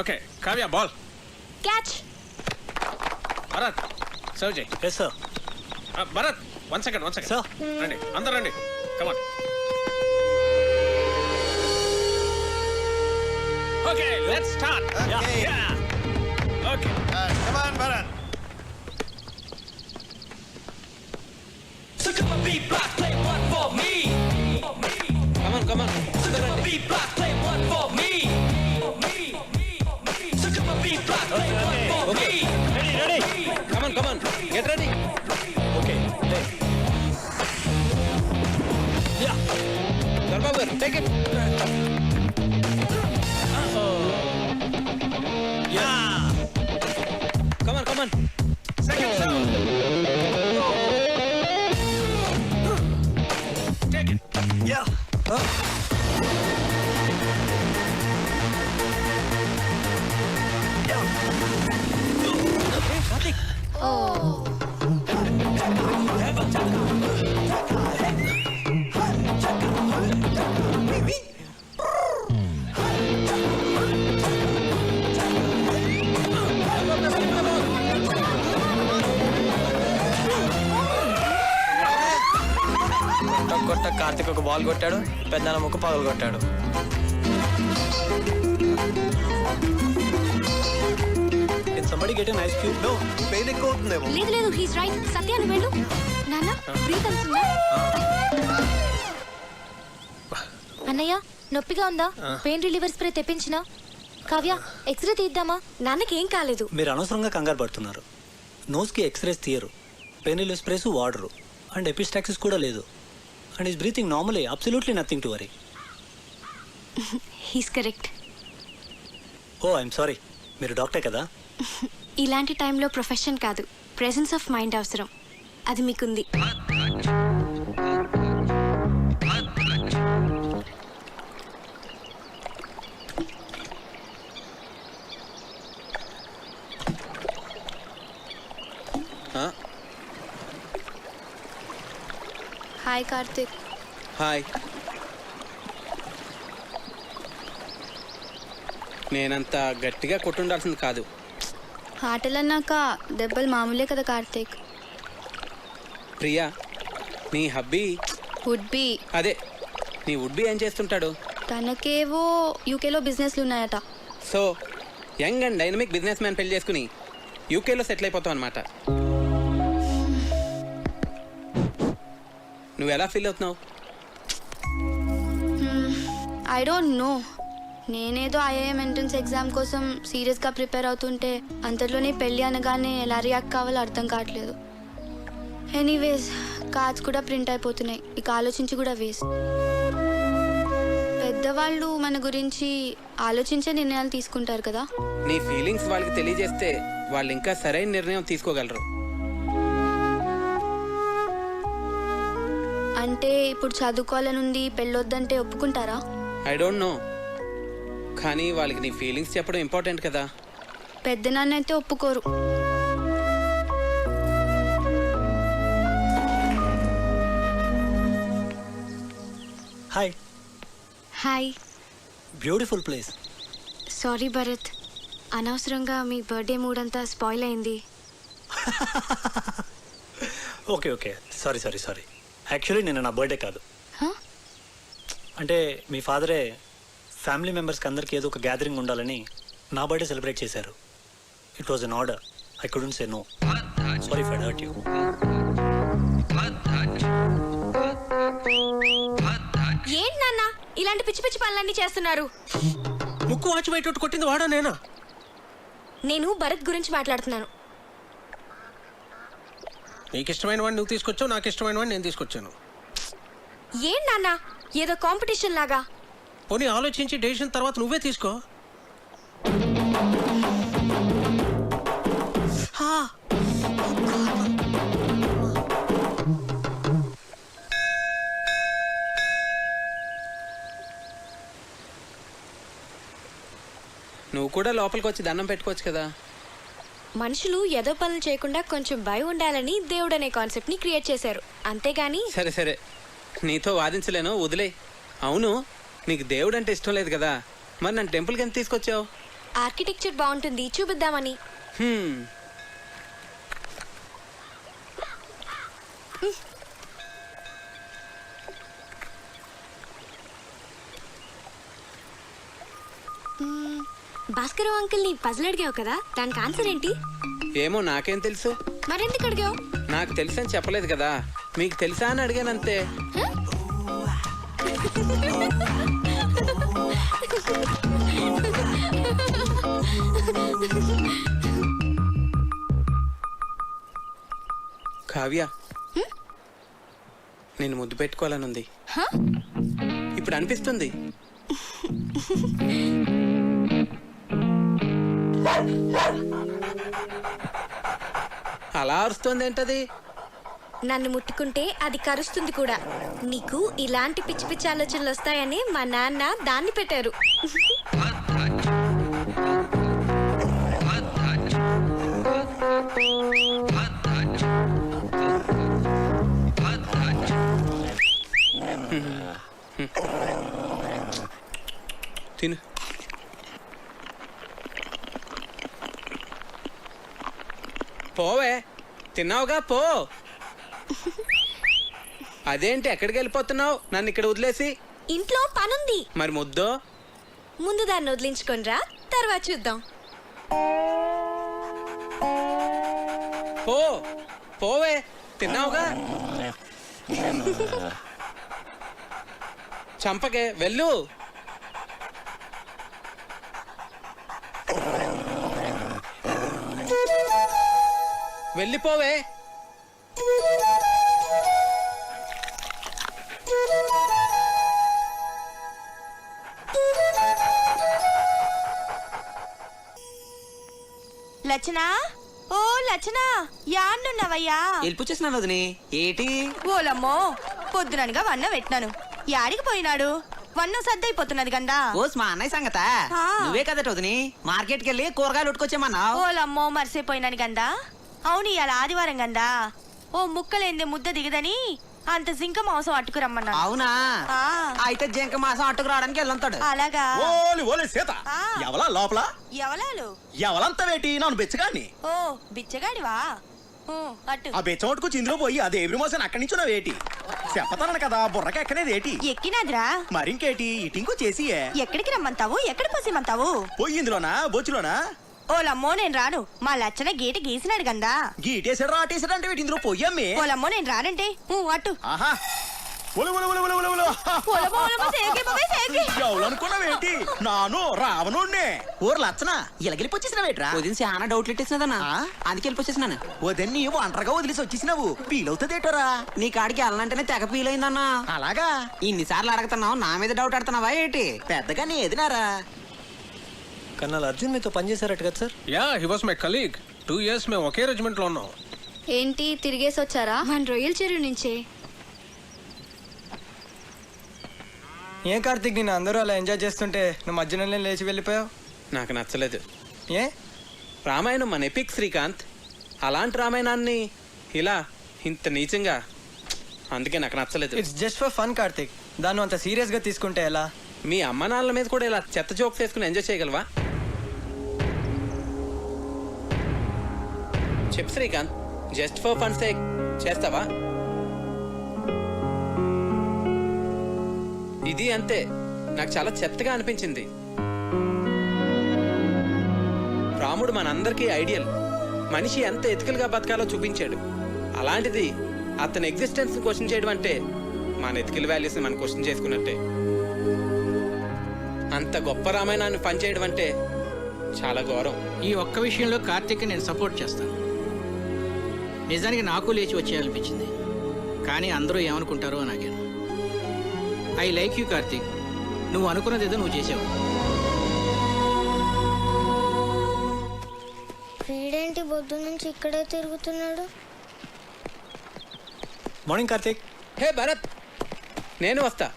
Okay Kavya ball catch. Bharat serve చేయి. Yes sir. Bharat one second sir. రండి అందరు రండి come on. Okay let's start. Okay come on Bharat. Come on come on get ready. Okay బాబు గారు take it. Come on second serve. Take it. Yeah కొట్ట కార్తిక్ ఒక ball కొట్టాడు, పెద్దన ముక్క పగలు కొట్టాడు. somebody get an ice cube? No, pain ఎక్కువ అవుతుందేమో. లేదు హీస్ రైట్. సత్య నువ్వు వెళ్ళు. నాన్న బ్రీత్ అవుతుందా? అన్నయ్య నొప్పిగా ఉందా? పెయిన్ రిలీవర్ స్ప్రే తెప్పించినా? కావ్య ఎక్స్రే తీద్దామా? నాన్నకి ఏం కాలేదు. మీరు అనవసరంగా కంగారు పడుతున్నారు. నోస్కి ఎక్స్రేస్ తీయరు, పెయిన్ రిలీవ్ స్ప్రేస్ వాడరు, అండ్ ఎపిస్టాక్సిస్ కూడా లేదు. And is breathing normally, absolutely nothing to worry. He's correct. Oh I'm sorry, మీరు డాక్టర్ కదా? ఇలాంటి టైంలో ప్రొఫెషన్ కాదు, ప్రెసెన్స్ ఆఫ్ మైండ్ అవసరం. అది మీకుంది. హాయ్ కార్తిక్. హాయ్. నేనంత గట్టిగా కొట్టుండాల్సింది కాదు. ఆటలన్నాక దెబ్బలు మామూలే కదా కార్తిక్. ప్రియా, నీ హబ్బీ వుడ్ బి. అదే నీ వుడ్ బి ఏం చేస్తుంటాడు? తనకేవో యూకేలో బిజినెస్లు ఉన్నాయట. So young and dynamic business man పెళ్లి చేసుకుని యూకేలో సెటిల్ అయిపోతావు అనమాట. నువ్వు ఎలా ఫీల్ అవుతున్నావు? I don't know. నేనేదో ఐఐఎం ఎంట్రన్స్ ఎగ్జామ్ కోసం సీరియస్గా ప్రిపేర్ అవుతుంటే అంతలోనే పెళ్ళి అనగానే ఎలా రియాక్ట్ కావాలో అర్థం కావట్లేదు. ఎనీవేస్ కార్డ్స్ కూడా ప్రింట్ అయిపోతున్నాయి, ఇక ఆలోచించి కూడా వేస్ట్. పెద్దవాళ్ళు మన గురించి ఆలోచించే నిర్ణయాలు తీసుకుంటారు కదా. నీ ఫీలింగ్స్ వాళ్ళకి తెలియజేస్తే వాళ్ళు ఇంకా సరైన నిర్ణయం తీసుకోగలరు. అంటే ఇప్పుడు చదువుకోవాలనుంది, పెళ్ళొద్దంటే ఒప్పుకుంటారా? ఐ డోంట్ నో, కానీ వాళ్ళకి నీ ఫీలింగ్స్ చెప్పడం ఇంపార్టెంట్ కదా. పెద్ద నాన్న అయితే ఒప్పుకోరు. Hi. Hi. Beautiful place. Sorry Bharat, అనవసరంగా మీ బర్త్డే మూడ్ అంతా స్పాయిల్ అయింది. Okay okay, sorry sorry sorry. Actually నిన్న నా బర్త్డే కాదు. అంటే మీ ఫాదరే ఫ్యామిలీ మెంబర్స్కి అందరికీ ఏదో ఒక గ్యాదరింగ్ ఉండాలని నా బర్త్డే సెలబ్రేట్ చేశారు. It was an order, I couldn't say no. Sorry for hurt you. ఏంటి నాన్న ఇలాంటి పిచ్చి పిచ్చి పనులన్నీ చేస్తున్నారు? ముక్కు వాచి బయట కొట్టింది వాడా నేనా? నేను భరత్ గురించి మాట్లాడుతున్నాను. నీకు ఇష్టమైన వాడిని నువ్వు తీసుకొచ్చావు, నాకు ఇష్టమైన వాడిని నేను తీసుకొచ్చాను. ఏం నాన్న ఏదో కాంపిటీషన్ లాగా? పోనీ ఆలోచించి డెసిషన్ తర్వాత నువ్వే తీసుకో. నువ్వు కూడా లోపలికి వచ్చి దండం పెట్టుకోవచ్చు కదా. మనుషులు ఏదో పనులు చేయకుండా కొంచెం భయం ఉండాలని దేవుడు అనే కాన్సెప్ట్ ని క్రియేట్ చేశారు, అంతేగాని. సరే సరే, నీతో వాదించలేను, వదిలే. అవును, నీకు దేవుడు అంటే ఇష్టం లేదు కదా, మరి నన్ను టెంపుల్కి ఎంత తీసుకొచ్చావు? ఆర్కిటెక్చర్ బాగుంటుంది చూపిద్దామని. భాస్కర్ అంకుల్ ని పజిల్ అడిగావు కదా, దానికి ఆన్సర్ ఏంటి? ఏమో నాకేం తెలుసు. మరెందుకు అడిగావు? నాకు తెలుసని చెప్పలేదు కదా, మీకు తెలుసా అని అడిగానంతే. కావ్య, నేను ముద్దు పెట్టుకోవాలనుంది. ఇప్పుడు అనిపిస్తుంది. అలా అరుస్తుంది ఏంటది? నన్ను ముట్టుకుంటే అది కరుస్తుంది కూడా. నీకు ఇలాంటి పిచ్చి పిచ్చి ఆలోచనలు వస్తాయని మా నాన్న దాన్ని పెట్టారు. తిను. పోవే, తిన్నావుగా పో. అదేంటి ఎక్కడికి వెళ్ళిపోతున్నావు నన్ను ఇక్కడ వదిలేసి? ఇంట్లో పనుంది. మరి ముద్దో? ముందు దాన్ని వదిలించుకొనిరా, తర్వాత చూద్దాం. పో పోవే, తిన్నావుగా. చంపకే, వెళ్ళు. వెళ్ళిపోవే. లచ్చనా, ఓ లచ్చనా, యాన్నున్నావయ్యా? హెల్ప్ చేసినాను వదిని. ఏటి? ఓలమ్మో, పొద్దుననగా వన్న పెట్టినాను. యాడికి పోయినాడు? వన్న సద్దయిపోతున్నది గందా. ఓస్ మా అన్నయ్య సంగత. ఆ. నువ్వే కదట వదిని మార్కెట్కి వెళ్ళి కూరగాయలు ఉట్టుకొచ్చామన్నావు. ఓలమ్మో, మర్చిపోయినాను గందా. అవును, ఇవాళ ఆదివారం గందా. ఓ ముక్కలేందే ముద్ద దిగదని అంత జింక మాంసం అట్టుకురమ్మన్నా. అవునా? ఆ. అయితే జింక మాసం అట్టుకు రావడానికి వెళ్ళంతాడు. అలాగా? ఓలి ఓలి సీత, ఆ. ఎవలా లోపల? ఎవలాలు? ఎవలంతా వేటి నన్ను బెచ్చగాన్ని? ఓ బిచ్చగాడివా? ఊ, అట్టు. ఆ బెచ్చమట్టుకు చిందులో పోయి అదే ఎవ్రి మోసం అక్కడి నుంచి వేటి చెప్పతాను కదా, బుర్రకి ఎక్కనేది ఏటి? ఎక్కినాదిరా. మరింకేటి ఇటింకో చేసి ఎక్కడికి రమ్మంటావు? ఎక్కడ పోసిమంటావు? పోయి ఇందులోనా బొచ్చులోనా? ఓలమ్మో, నేను రాను. మా లచ్చన గీట గీసినాడు గందా. గీటేసాడు రాటేసాడు అంటే వీటి ఇందులో పోయమ్మే. ఓలమ్మో, నేను రానంటే ఊ, అట్టు. ఆహా, ఒలు ఒలు ఒలు ఒలు ఒలు ఒలు. ఓలమ్మో, ఓలమ్మో, సేకి బాబాయ్, సేకి. ఎవలనుకున్నావేంటి? నాను రావణుణ్ణే. ఊరు లచ్చన ఇలాగెళ్ళిపోచ్చేసినవేట్రా? వదిన చాలా డౌట్లు ఇట్టేసినదన్నా, అందుకే వెళ్ళిపోచేసినాను. వదన్ని ఒంటరిగా వదిలేసి వచ్చేసినావు, ఫీలవుతుందేటోరా? నీ కాడికి వెళ్ళాలంటేనే తెగ ఫీల్ అయిందన్నా. అలాగా? ఇన్నిసార్లు అడుగుతున్నావు, నా మీద డౌట్ ఆడుతున్నావా ఏంటి? పెద్దగా నీ ఎదినారా? కన్నాల్ అర్జున్ మీతో పనిచేశారట కదా sir? Yeah, he was my colleague. 2 years మేము ఒకే రెజిమెంట్ లో ఉన్నాం. ఏంటి తిరిగేసి వచ్చారా? మన రొయ్యల చెరువు నుంచే. ఏం కార్తీక్, నేను అందరూ అలా ఎంజాయ్ చేస్తుంటే నువ్వు మధ్యలోనే లేచి వెళ్ళిపోయావు. నాకు నచ్చలేదు. ఏ? రామాయణం మన ఎపిక్ శ్రీకాంత్. అలాంటి రామాయణాన్ని ఇలా ఇంత నీచంగా, అందుకే నాకు నచ్చలేదు. It's just for fun Karthik, దాన్ని అంత సీరియస్గా తీసుకుంటే ఎలా? మీ అమ్మ నాన్నల మీద కూడా ఇలా చెత్త జోక్స్ వేసుకుని ఎంజాయ్ చేయగలవా? చెప్పు Srikanth, just for fun sake చేస్తావా? ఇది అంతే, నాకు చాలా చెత్తగా అనిపించింది. రాముడు మనందరికీ ఐడియల్. మనిషి ఎంత ఎథికల్గా బతకాలో చూపించాడు. అలాంటిది అతని ఎగ్జిస్టెన్స్ క్వశ్చన్ చేయడం అంటే మన ఎథికల్ వాల్యూస్ని మనం క్వశ్చన్ చేసుకున్నట్టే. అంత గొప్ప రామాయణాన్ని పనిచేయడం అంటే చాలా ఘోరం. ఈ ఒక్క విషయంలో కార్తీక్ నేను సపోర్ట్ చేస్తాను. నిజానికి నాకు లేచి వచ్చేయాలనిపించింది, కానీ అందరూ ఏమనుకుంటారో అని ఆగాను. ఐ లైక్ యూ కార్తీక్, నువ్వు అనుకున్నది ఏదో నువ్వు చేసావు. వీడేంటి పొద్దు నుంచి ఇక్కడే తిరుగుతున్నాడు? మార్నింగ్ కార్తీక్. హే భరత్, నేను వస్తా.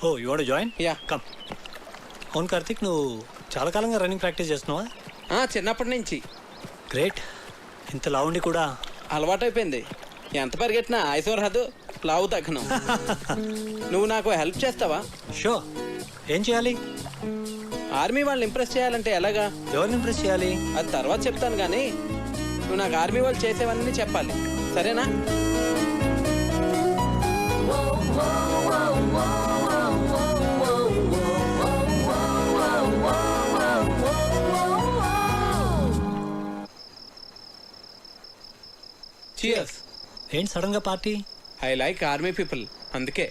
Oh you want to join? Yeah, come. అవును కార్తీక్, నువ్వు చాలా కాలంగా రన్నింగ్ ప్రాక్టీస్ చేస్తున్నావా? చిన్నప్పటి నుంచి. గ్రేట్. ఇంత లావుండి కూడా అలవాటైపోయింది. ఎంత పరిగెట్టినా ఐశ్వర్ హద్దు, లావు తగ్గను. నువ్వు నాకు హెల్ప్ చేస్తావా? షో. ఏం చేయాలి? ఆర్మీ వాళ్ళని ఇంప్రెస్ చేయాలంటే ఎలాగా? ఎవరిని ఇంప్రెస్ చేయాలి? అది తర్వాత చెప్తాను కానీ నువ్వు నాకు ఆర్మీ వాళ్ళు చేసేవన్నీ చెప్పాలి, సరేనా? Cheers. ఏంటి సడన్ గా party? I like army people, అందుకే.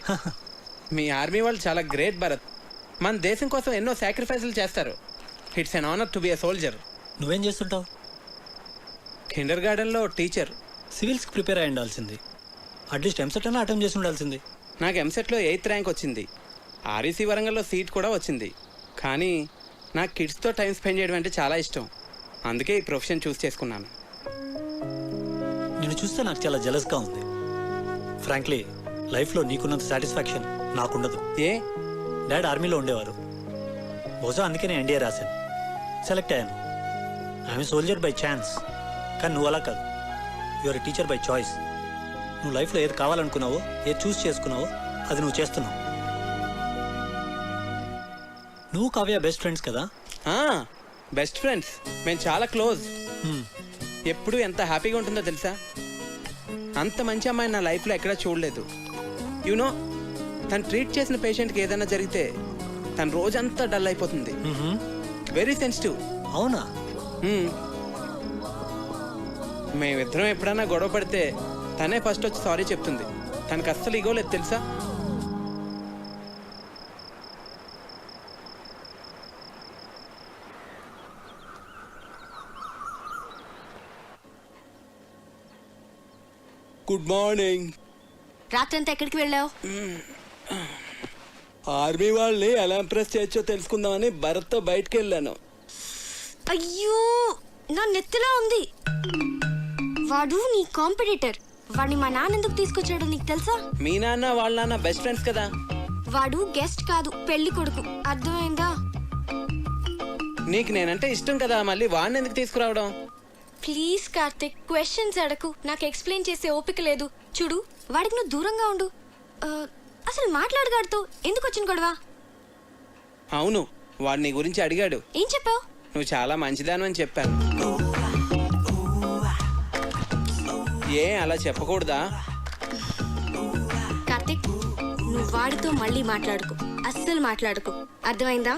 మీ ఆర్మీ వాళ్ళు చాలా గ్రేట్ భరత్. మన దేశం కోసం ఎన్నో సాక్రిఫైసులు చేస్తారు. It's an honour to be a soldier. నువ్వేం చేస్తుంటావు? కిండర్ గార్డెన్లో టీచర్. సివిల్స్కి ప్రిపేర్ అయి ఉండాల్సింది. అట్లీస్ట్ ఎంసెట్ అన్నా అటెంప్ట్ చేసి ఉండాల్సింది. నాకు ఎంసెట్లో 8th ర్యాంక్ వచ్చింది. ఆర్ఈసీ వరంగల్లో సీట్ కూడా వచ్చింది. కానీ నాకు కిడ్స్తో టైం స్పెండ్ చేయడం అంటే చాలా ఇష్టం. అందుకే ఈ ప్రొఫెషన్ చూస్ చేసుకున్నాను. నేను చూస్తే నాకు చాలా జెలస్గా ఉంది. ఫ్రాంక్లీ లైఫ్లో నీకున్నంత సాటిస్ఫాక్షన్ నాకుండదు. ఏ? డాడ్ ఆర్మీలో ఉండేవారు. బహుశా అందుకే నేను ఎన్డీఏ రాశాను, సెలెక్ట్ అయ్యాను. I'm soldier by chance. కానీ నువ్వు అలా కాదు, యువర్ టీచర్ బై చాయిస్. నువ్వు లైఫ్లో ఏది కావాలనుకున్నావో, ఏది చూస్ చేసుకున్నావో అది నువ్వు చేస్తున్నావు. నువ్వు కావ్య బెస్ట్ ఫ్రెండ్స్ కదా? బెస్ట్ ఫ్రెండ్స్, మేము చాలా క్లోజ్. ఎప్పుడు ఎంత హ్యాపీగా ఉంటుందో తెలుసా? అంత మంచి అమ్మాయి నా లైఫ్లో ఎక్కడా చూడలేదు. యూనో, తను ట్రీట్ చేసిన పేషెంట్కి ఏదైనా జరిగితే తను రోజంతా డల్ అయిపోతుంది. Very sensitive. అవునా? మేమిద్దరం ఎప్పుడైనా గొడవ పడితే తనే ఫస్ట్ వచ్చి సారీ చెప్తుంది. తనకు అస్సలు ఈగో లేదు తెలుసా? Good morning. రాత్రంతా ఎక్కడికి వెళ్ళావు? ఆర్మీ వాళ్ళని ఎలా ఇంప్రెస్ చేయొచ్చో తెలుసుకుందామని భరత్తో బయటకు వెళ్ళాను. అయ్యో, నా నెత్తిలో ఉంది. వాడు నీ కాంపిటీటర్. వాడిని మా నాన్న ఎందుకు తీసుకొచ్చాడో నీకు తెలుసా? మీ నాన్న వాళ్ళ నాన్న బెస్ట్ ఫ్రెండ్స్ కదా. వాడు గెస్ట్ కాదు, పెళ్లి కొడుకు. అర్థమైందా? నీకు నేనంటే ఇష్టం కదా, మళ్ళీ వాడిని ఎందుకు తీసుకురావడం? ప్లీజ్ కార్తిక్, క్వశ్చన్స్ అడకు. నాకు ఎక్స్ప్లెయిన్ చేసే ఓపిక లేదు. చూడు, వాడికి నువ్వు దూరంగా ఉండు. అసలు మాట్లాడగాడుతో ఎందుకు వచ్చిన గొడవ? అవును, వాడు నీ గురించి అడిగాడు. ఏం చెప్పావు? నువ్వు చాలా మంచిదాను అని చెప్పాను. ఏ అలా చెప్పకూడదా? కార్తిక్, నువ్వు వాడితో మళ్ళీ మాట్లాడుకో, అస్సలు మాట్లాడుకో. అర్థమైందా?